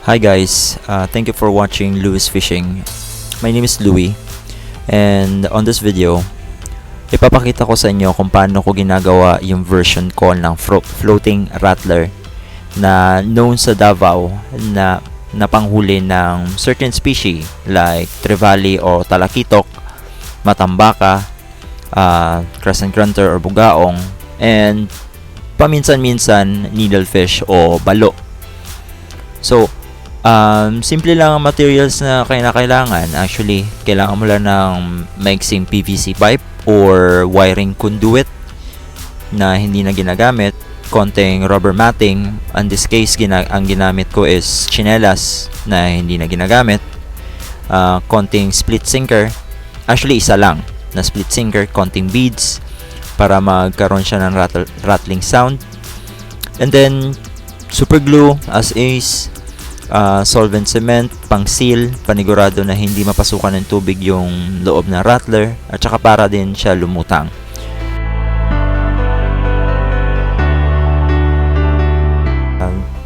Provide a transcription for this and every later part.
Hi guys, thank you for watching Louis Fishing. My name is Louis, and on this video, ipapakita ko sa inyo kung paano ko ginagawa yung version ko ng floating rattler na known sa Davao na napanghuli ng certain species like trevally o talakitok, matambaka, cresent grunter or bugaong, and paminsan-minsan needlefish o balo. So, simple lang ang materials na kailangan. Actually, kailangan mo lang ng maiksing PVC pipe or wiring conduit na hindi na ginagamit, konting rubber matting. In this case, ang ginamit ko is chinelas na hindi na ginagamit, konting split sinker. Actually, isa lang na split sinker, konting beads para magkaroon siya ng rattling sound. And then, super glue as is, solvent cement, pang seal, panigurado na hindi mapasukan ng tubig yung loob ng rattler, at saka para din siya lumutang.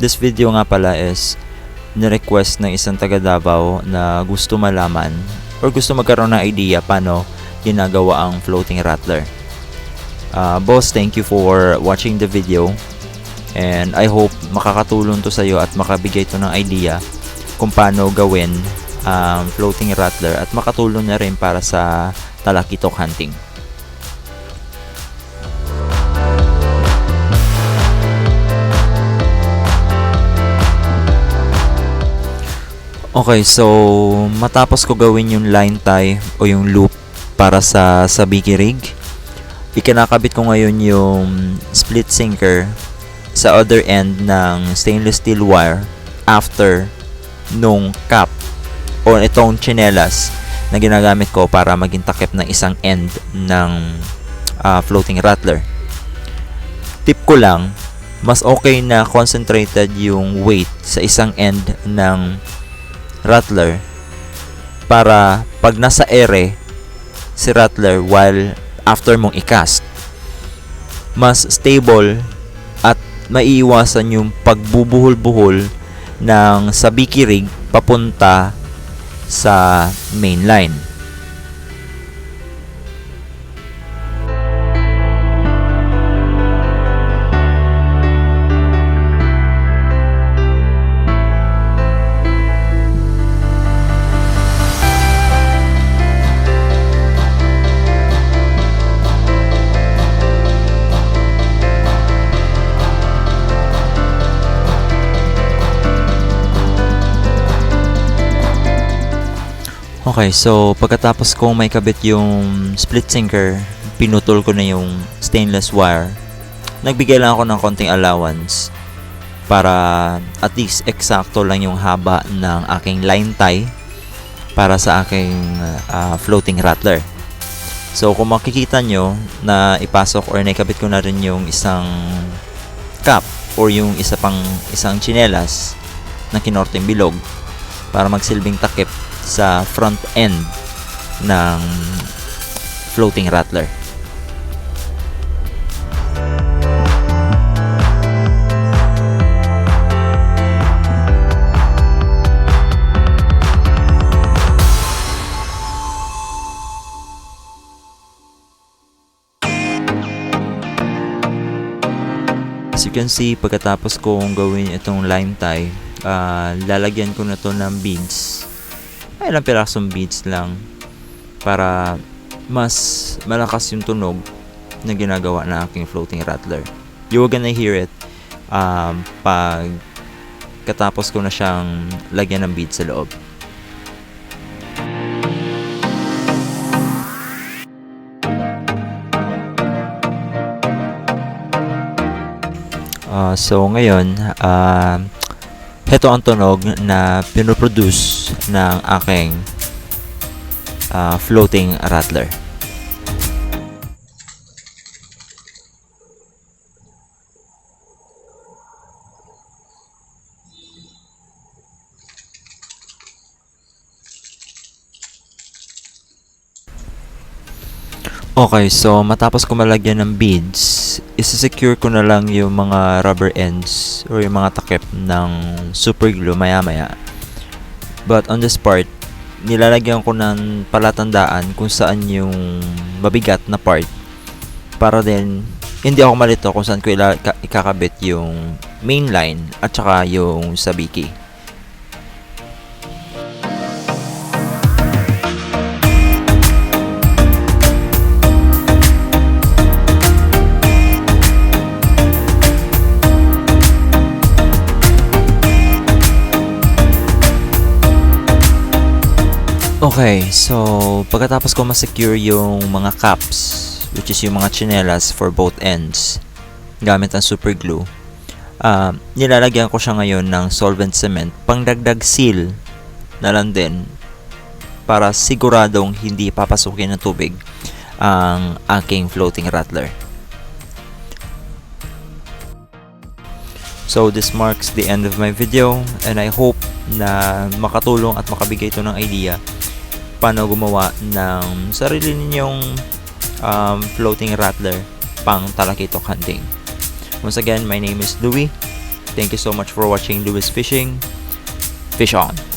This video nga pala is ni-request ng isang taga Davao na gusto malaman or gusto magkaroon ng idea paano ginagawa ang floating rattler. Boss, thank you for watching the video. And I hope makakatulong to sa iyo at makabigay to ng idea kung paano gawin ang floating rattler at makatulong na rin para sa talakitok hunting. Okay, so matapos ko gawin yung line tie o yung loop para sa sabiki rig, ikinakabit ko ngayon yung split sinker sa other end ng stainless steel wire after nung cap o itong chinelas na ginagamit ko para maging takip ng isang end ng floating rattler. Tip ko lang, mas okay na concentrated yung weight sa isang end ng rattler para pag nasa ere si rattler while after mong i-cast, mas stable at maiiwasan yung pagbubuhol-buhol ng sabiki rig papunta sa main line. Okay, so pagkatapos kong may kabit yung split sinker, pinutol ko na yung stainless wire. Nagbigay lang ako ng konting allowance para at least eksakto lang yung haba ng aking line tie para sa aking floating rattler. So kung makikita nyo na ipasok or naikabit ko na rin yung isang cap or yung isang chinelas na kinorteng bilog para magsilbing takip sa front end ng floating rattler. As you can see, pagkatapos kong gawin itong line tie, lalagyan ko na to ng beads. Ay, ilang pirasong beads lang para mas malakas yung tunog na ginagawa ng aking floating rattler. You're gonna hear it pag katapos ko na siyang lagyan ng beads sa loob. So ngayon, ito ang tunog na pinoproduce ng aking floating rattler. Okay, so matapos ko malagyan ng beads, isa-secure ko na lang yung mga rubber ends or yung mga takip ng super glue maya-maya. But on this part, nilalagyan ko ng palatandaan kung saan yung mabigat na part para din hindi ako malito kung saan ko ikakabit yung main line at saka yung sabiki. Okay, so pagkatapos ko ma-secure yung mga caps, which is yung mga chinelas for both ends, gamit ang super glue, nilalagyan ko siya ngayon ng solvent cement, pangdagdag seal na lang din, para siguradong hindi papasukin ng tubig ang aking floating rattler. So this marks the end of my video, and I hope na makatulong at makabigay ito ng idea paano gumawa ng sarili ninyong floating rattler pang talakitok hunting. Once again, my name is Louie. Thank you so much for watching Louie's Fishing. Fish on!